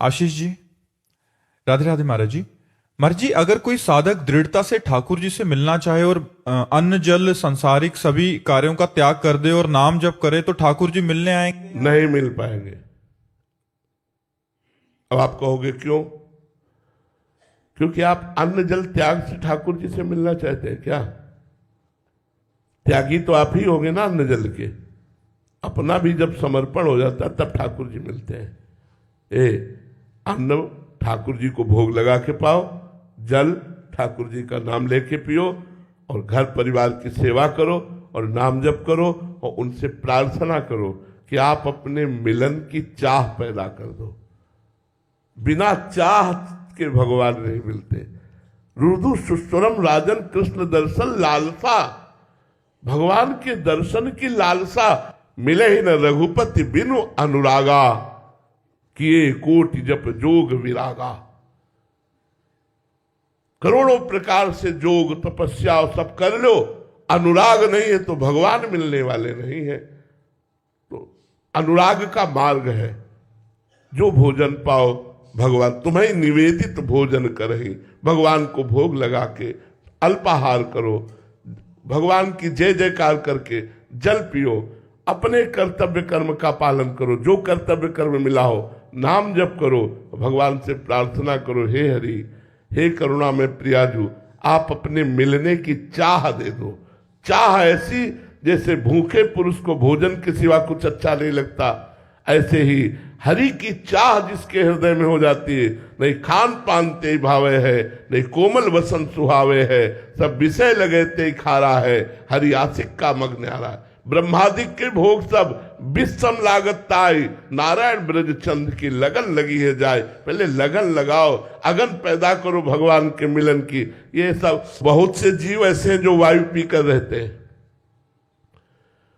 आशीष जी, राधे राधे महाराज जी। महाराज जी, अगर कोई साधक दृढ़ता से ठाकुर जी से मिलना चाहे और अन्न जल संसारिक सभी कार्यों का त्याग कर दे और नाम जप करे तो ठाकुर जी मिलने आएंगे? नहीं मिल पाएंगे। अब आप कहोगे क्यों? क्योंकि आप अन्न जल त्याग से ठाकुर जी से मिलना चाहते हैं क्या? त्यागी तो आप ही होंगे ना अन्न जल के। अपना भी जब समर्पण हो जाता है तब ठाकुर जी मिलते हैं। अन्न ठाकुर जी को भोग लगा के पाओ, जल ठाकुर जी का नाम लेके पियो, और घर परिवार की सेवा करो और नाम जप करो और उनसे प्रार्थना करो कि आप अपने मिलन की चाह पैदा कर दो। बिना चाह के भगवान नहीं मिलते। रुदु सुस्वरम राजन कृष्ण दर्शन लालसा, भगवान के दर्शन की लालसा। मिले ही न रघुपति बिनु अनुरागा, किए कोटि जप जोग विरागा। करोड़ों प्रकार से जोग तपस्या सब कर लो, अनुराग नहीं है तो भगवान मिलने वाले नहीं है। तो अनुराग का मार्ग है। जो भोजन पाओ भगवान तुम्हें निवेदित भोजन करही, भगवान को भोग लगा के अल्पाहार करो, भगवान की जय जयकार करके जल पियो, अपने कर्तव्य कर्म का पालन करो, जो कर्तव्य कर्म मिला हो नाम जप करो, भगवान से प्रार्थना करो, हे हरि हे करुणा में प्रियाजू आप अपने मिलने की चाह दे दो। चाह ऐसी जैसे भूखे पुरुष को भोजन के सिवा कुछ अच्छा नहीं लगता, ऐसे ही हरि की चाह जिसके हृदय में हो जाती है, नहीं खान पान ते भावे है, नहीं कोमल वसन सुहावे है, सब विषय लगे ते खारा है, हरि आशिक का मग्न आ रहा है। ब्रह्मादिक के भोग सब विषम लागत ताई, नारायण ब्रज चंद की लगन लगी है जाए। पहले लगन लगाओ, अगन पैदा करो भगवान के मिलन की। ये सब बहुत से जीव ऐसे हैं जो वायु पीकर रहते हैं,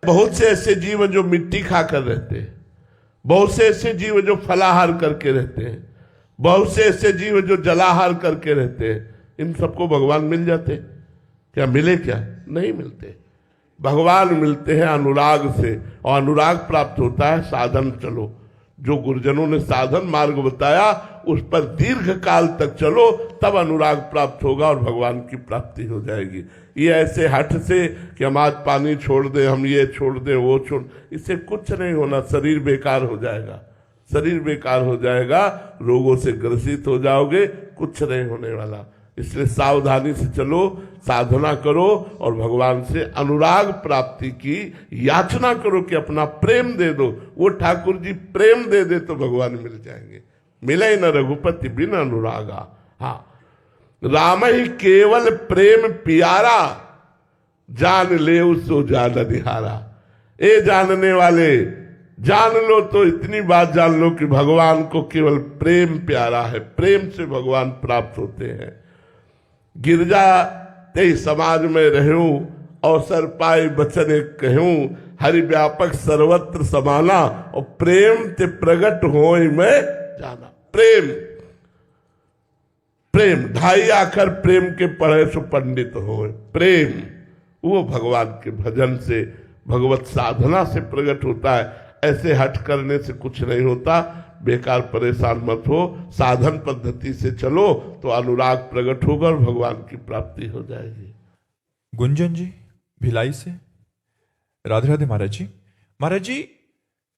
बहुत से ऐसे जीव जो मिट्टी खाकर रहते हैं, बहुत से ऐसे जीव जो फलाहार करके रहते हैं, बहुत से ऐसे जीव जो जलाहार करके रहते हैं। इन सबको भगवान मिल जाते क्या? मिले क्या? नहीं मिलते। भगवान मिलते हैं अनुराग से, और अनुराग प्राप्त होता है साधन चलो। जो गुरुजनों ने साधन मार्ग बताया उस पर दीर्घ काल तक चलो, तब अनुराग प्राप्त होगा और भगवान की प्राप्ति हो जाएगी। ये ऐसे हठ से कि हम आज पानी छोड़ दें, हम ये छोड़ दें, वो छोड़, इससे कुछ नहीं होना। शरीर बेकार हो जाएगा, शरीर बेकार हो जाएगा, रोगों से ग्रसित हो जाओगे, कुछ नहीं होने वाला। इसलिए सावधानी से चलो, साधना करो और भगवान से अनुराग प्राप्ति की याचना करो कि अपना प्रेम दे दो। वो ठाकुर जी प्रेम दे दे तो भगवान मिल जाएंगे। मिले न रघुपति बिन अनुरागा। हाँ, राम ही केवल प्रेम प्यारा, जान ले सो जान निहारा। ए जानने वाले, जान लो तो इतनी बात जान लो कि भगवान को केवल प्रेम प्यारा है। प्रेम से भगवान प्राप्त होते हैं। गिरजा ते समाज में रहूं, अवसर पाए बचन कहूं, हरि व्यापक सर्वत्र समाना, और प्रेम ते प्रगट होय में जाना। प्रेम, प्रेम ढाई आखर प्रेम के पढ़े सो पंडित होए। प्रेम वो भगवान के भजन से, भगवत साधना से प्रकट होता है। ऐसे हट करने से कुछ नहीं होता। बेकार परेशान मत हो, साधन पद्धति से चलो तो अनुराग प्रकट होगा और भगवान की प्राप्ति हो जाएगी। गुंजन जी भिलाई से, राधे राधे महाराज जी। महाराज जी,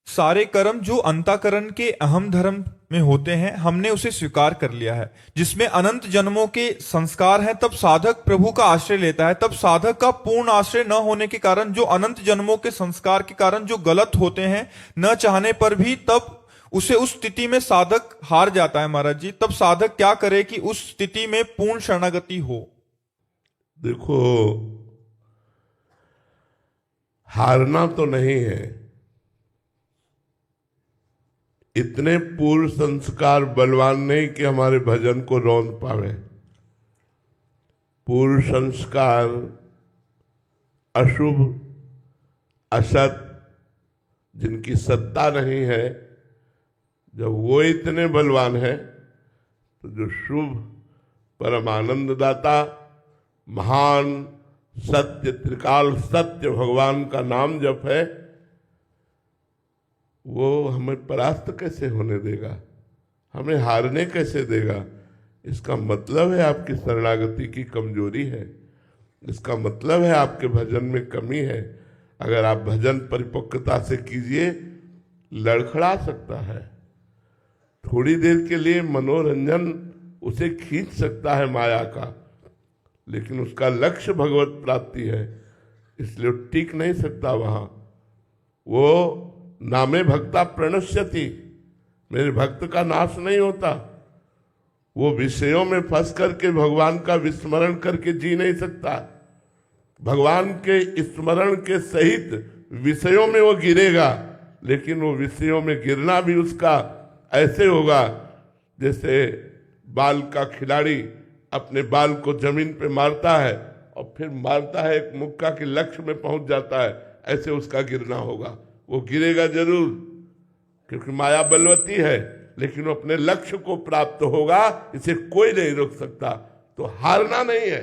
सारे कर्म जो अंतःकरण के अहम धर्म में होते हैं हमने उसे स्वीकार कर लिया है, जिसमें अनंत जन्मों के संस्कार हैं। तब साधक प्रभु का आश्रय लेता है। तब साधक का पूर्ण आश्रय न होने के कारण, जो अनंत जन्मों के संस्कार के कारण जो गलत होते हैं न चाहने पर भी, तब उसे उस स्थिति में साधक हार जाता है। महाराज जी, तब साधक क्या करे कि उस स्थिति में पूर्ण शरणागति हो? देखो, हारना तो नहीं है, इतने पूर्व संस्कार बलवान नहीं कि हमारे भजन को रौंद पावे। पूर्व संस्कार अशुभ असत जिनकी सत्ता नहीं है, जब वो इतने बलवान है तो जो शुभ परमानंद दाता महान सत्य त्रिकाल सत्य भगवान का नाम जप है, वो हमें परास्त कैसे होने देगा? हमें हारने कैसे देगा? इसका मतलब है आपकी शरणागति की कमजोरी है, इसका मतलब है आपके भजन में कमी है। अगर आप भजन परिपक्वता से कीजिए, लड़खड़ा सकता है, थोड़ी देर के लिए मनोरंजन उसे खींच सकता है माया का, लेकिन उसका लक्ष्य भगवत प्राप्ति है, इसलिए वो टिक नहीं सकता वहां। वो नामे भक्ता प्रणश्यति, मेरे भक्त का नाश नहीं होता। वो विषयों में फंस करके भगवान का विस्मरण करके जी नहीं सकता। भगवान के स्मरण के सहित विषयों में वो गिरेगा, लेकिन वो विषयों में गिरना भी उसका ऐसे होगा जैसे बाल का खिलाड़ी अपने बाल को जमीन पे मारता है और फिर मारता है एक मुक्का के लक्ष्य में पहुंच जाता है, ऐसे उसका गिरना होगा। वो गिरेगा जरूर, क्योंकि माया बलवती है, लेकिन वो अपने लक्ष्य को प्राप्त होगा, इसे कोई नहीं रोक सकता। तो हारना नहीं है,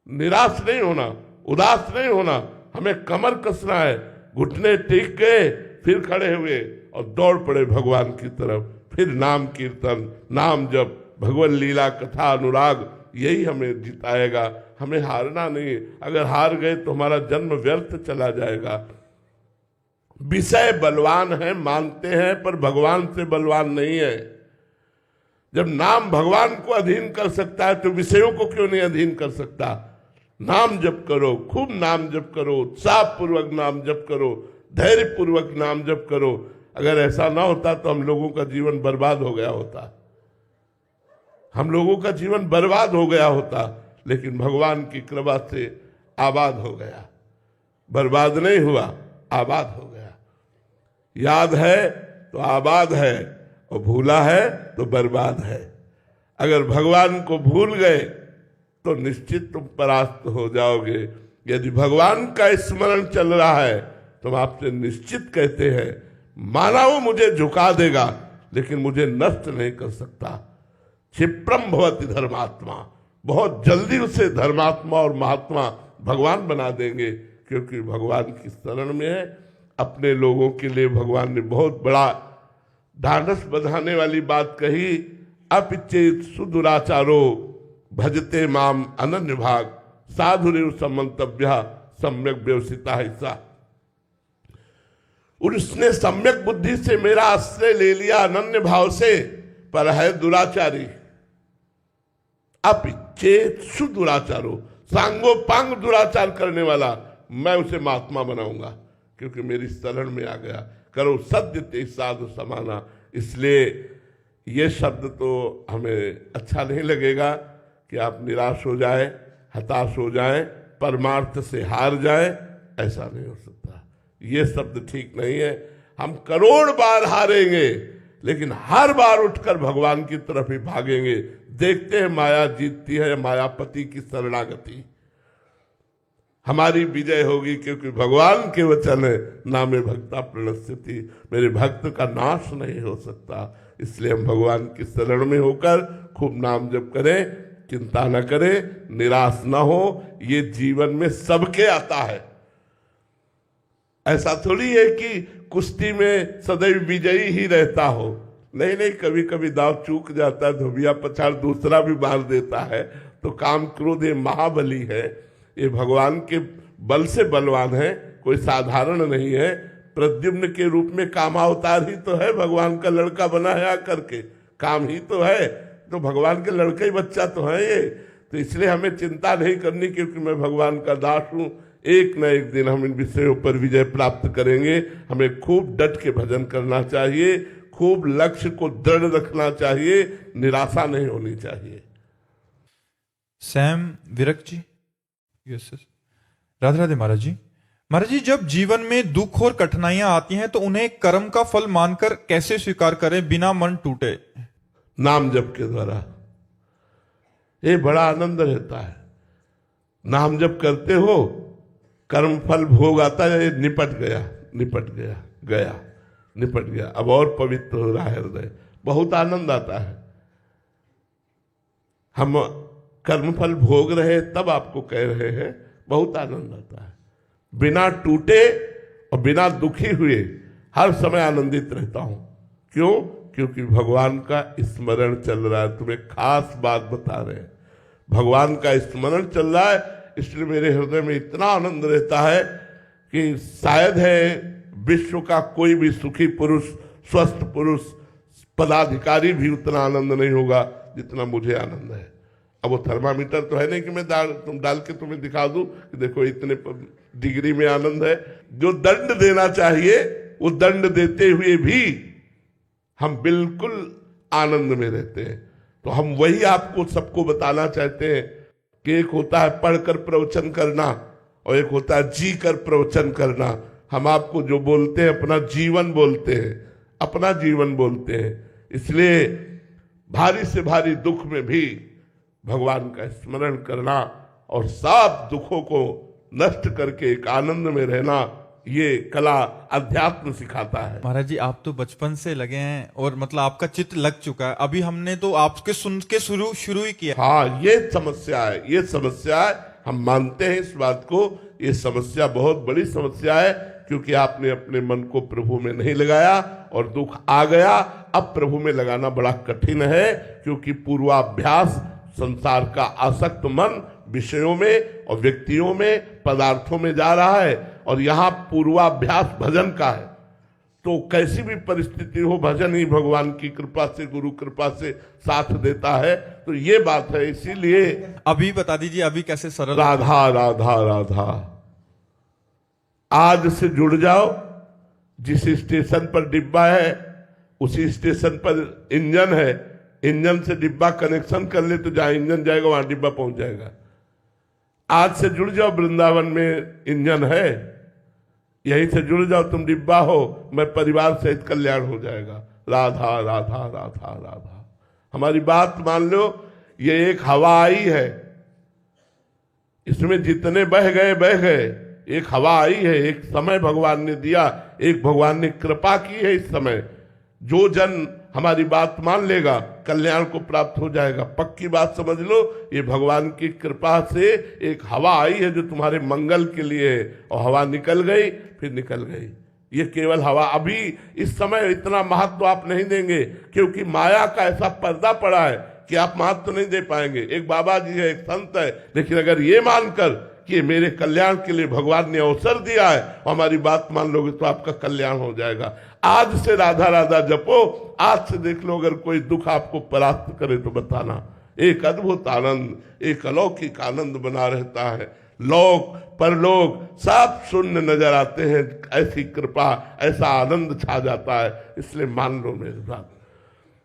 निराश नहीं होना, उदास नहीं होना, हमें कमर कसना है, घुटने टेक गए, फिर खड़े हुए और दौड़ पड़े भगवान की तरफ। फिर नाम कीर्तन, नाम जप, भगवत लीला कथा अनुराग, यही हमें जिताएगा। हमें हारना नहीं, अगर हार गए तो हमारा जन्म व्यर्थ चला जाएगा। विषय बलवान है मानते हैं, पर भगवान से बलवान नहीं है। जब नाम भगवान को अधीन कर सकता है तो विषयों को क्यों नहीं अधीन कर सकता? नाम जप करो, खूब नाम जप करो, उत्साह पूर्वक नाम जप करो, धैर्य पूर्वक नाम जप करो। अगर ऐसा ना होता तो हम लोगों का जीवन बर्बाद हो गया होता, हम लोगों का जीवन बर्बाद हो गया होता। लेकिन भगवान की कृपा से आबाद हो गया, बर्बाद नहीं हुआ, आबाद हो गया। याद है तो आबाद है, और भूला है तो बर्बाद है। अगर भगवान को भूल गए तो निश्चित तुम परास्त हो जाओगे। यदि भगवान का स्मरण चल रहा है तो हम आपसे निश्चित कहते हैं, माना वो मुझे झुका देगा लेकिन मुझे नष्ट नहीं कर सकता। क्षिप्रम भवति धर्मात्मा, बहुत जल्दी उसे धर्मात्मा और महात्मा भगवान बना देंगे, क्योंकि भगवान की शरण में है। अपने लोगों के लिए भगवान ने बहुत बड़ा ढांढस बंधाने वाली बात कही, अपिचेत सुदुराचारो भजते माम अनन्य भाग साधुरेव समंतव्य सम्यक व्यवसिता हिस्सा। उसने सम्यक बुद्धि से मेरा आश्रय ले लिया अनन्य भाव से, पर है दुराचारी। अपिचेत सुदुराचारो, सांगो पांग दुराचार करने वाला, मैं उसे महात्मा बनाऊंगा, क्योंकि मेरी शरण में आ गया। करो सद्य ते साधु समाना। इसलिए ये शब्द तो हमें अच्छा नहीं लगेगा कि आप निराश हो जाए, हताश हो जाए, परमार्थ से हार जाए, ऐसा नहीं हो सकता। ये शब्द ठीक नहीं है। हम करोड़ बार हारेंगे, लेकिन हर बार उठकर भगवान की तरफ ही भागेंगे। देखते हैं माया जीतती है, मायापति की शरणागति। हमारी विजय होगी, क्योंकि भगवान के वचन है, नामे भक्ता प्रणश्यति, मेरे भक्त का नाश नहीं हो सकता। इसलिए हम भगवान की शरण में होकर खूब नाम जप करें, चिंता न करें, निराश न हो। ये जीवन में सबके आता है, ऐसा थोड़ी है कि कुश्ती में सदैव विजयी ही रहता हो। नहीं नहीं, कभी कभी दाव चूक जाता है, धोबिया पछाड़ दूसरा भी मार देता है। तो काम क्रोध ये महाबली है, ये भगवान के बल से बलवान है, कोई साधारण नहीं है। प्रद्युम्न के रूप में कामावतार ही तो है, भगवान का लड़का बना है आकर के, काम ही तो है। तो भगवान के लड़के ही बच्चा तो है ये। तो इसलिए हमें चिंता नहीं करनी, क्योंकि मैं भगवान का दास हूं। एक न एक दिन हम इन विषयों पर विजय प्राप्त करेंगे। हमें खूब डट के भजन करना चाहिए, खूब लक्ष्य को दृढ़ रखना चाहिए, निराशा नहीं होनी चाहिए। सैम विरक जी, यस सर। राधे राधे महाराज जी। महाराज जी, जब जीवन में दुख और कठिनाइयां आती हैं तो उन्हें कर्म का फल मानकर कैसे स्वीकार करें बिना मन टूटे? नाम जप के द्वारा। ये बड़ा आनंद रहता है। नाम जप करते हो, कर्म फल भोग आता है, निपट गया, निपट गया, गया, निपट गया, अब और पवित्र हो रहा है हृदय, बहुत आनंद आता है। हम कर्मफल भोग रहे तब आपको कह रहे हैं, बहुत आनंद आता है। बिना टूटे और बिना दुखी हुए हर समय आनंदित रहता हूं। क्यों? क्योंकि भगवान का स्मरण चल रहा है। तुम्हें खास बात बता रहे हैं, भगवान का स्मरण चल रहा है, इसलिए मेरे हृदय में इतना आनंद रहता है कि शायद है विश्व का कोई भी सुखी पुरुष, स्वस्थ पुरुष, पदाधिकारी भी उतना आनंद नहीं होगा जितना मुझे आनंद है। अब वो थर्मामीटर तो है नहीं कि मैं डाल के तुम्हें दिखा दूं कि देखो इतने डिग्री में आनंद है। जो दंड देना चाहिए वो दंड देते हुए भी हम बिल्कुल आनंद में रहते हैं। तो हम वही आपको सबको बताना चाहते हैं कि एक होता है पढ़कर प्रवचन करना और एक होता है जी कर प्रवचन करना। हम आपको जो बोलते हैं अपना जीवन बोलते हैं, अपना जीवन बोलते हैं। इसलिए भारी से भारी दुख में भी भगवान का स्मरण करना और सब दुखों को नष्ट करके एक आनंद में रहना, ये कला अध्यात्म सिखाता है। महाराज जी, आप तो बचपन से लगे हैं और मतलब आपका चित्त लग चुका है। अभी हमने तो आपके सुन के शुरू ही किया। हाँ, ये समस्या है, ये समस्या है। हम मानते हैं इस बात को, ये समस्या बहुत बड़ी समस्या है, क्योंकि आपने अपने मन को प्रभु में नहीं लगाया और दुख आ गया। अब प्रभु में लगाना बड़ा कठिन है, क्योंकि पूर्वाभ्यास संसार का आसक्त मन विषयों में और व्यक्तियों में, पदार्थों में जा रहा है, और यहाँ पूर्वाभ्यास भजन का है। तो कैसी भी परिस्थिति हो, भजन ही भगवान की कृपा से, गुरु कृपा से साथ देता है। तो ये बात है। इसीलिए अभी बता दीजिए, अभी कैसे सरल। राधा राधा राधा, आज से जुड़ जाओ। जिस स्टेशन पर डिब्बा है उसी स्टेशन पर इंजन है, इंजन से डिब्बा कनेक्शन कर ले तो जहां इंजन जाएगा वहां डिब्बा पहुंच जाएगा। आज से जुड़ जाओ, वृंदावन में इंजन है, यहीं से जुड़ जाओ, तुम डिब्बा हो, मैं परिवार सहित कल्याण हो जाएगा। राधा राधा राधा राधा। हमारी बात मान लो, ये एक हवा आई है, इसमें जितने बह गए। एक हवा आई है, एक समय भगवान ने दिया, एक भगवान ने कृपा की है। इस समय जो जन हमारी बात मान लेगा कल्याण को प्राप्त हो जाएगा। पक्की बात समझ लो, ये भगवान की कृपा से एक हवा आई है जो तुम्हारे मंगल के लिए है, और हवा निकल गई फिर निकल गई। ये केवल हवा। अभी इस समय इतना महत्व आप नहीं देंगे, क्योंकि माया का ऐसा पर्दा पड़ा है कि आप महत्व नहीं दे पाएंगे। एक बाबा जी है, एक संत है, लेकिन अगर ये मानकर कि मेरे कल्याण के लिए भगवान ने अवसर दिया है और हमारी बात मान लोगे तो आपका कल्याण हो जाएगा। आज से राधा राधा जपो। आज से देख लो, अगर कोई दुख आपको परास्त करे तो बताना। एक अद्भुत आनंद, एक अलौकिक आनंद बना रहता है। लोक परलोक सब शून्य नजर आते हैं। ऐसी कृपा, ऐसा आनंद छा जाता है। इसलिए मान लो मेरे साथ,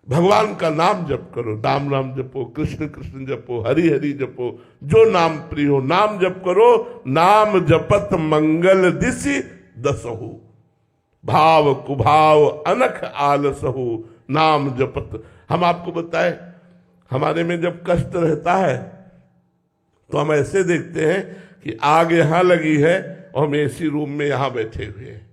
भगवान का नाम जप करो। राम राम जपो, कृष्ण कृष्ण जपो, हरि हरि जपो, जो नाम प्रिय हो नाम जप करो। नाम जपत मंगल दिशि दसहु, भाव कुभाव अनख आलसहु। नाम जपत, हम आपको बताए, हमारे में जब कष्ट रहता है तो हम ऐसे देखते हैं कि आग यहां लगी है और हम एसी रूम में यहां बैठे हुए हैं।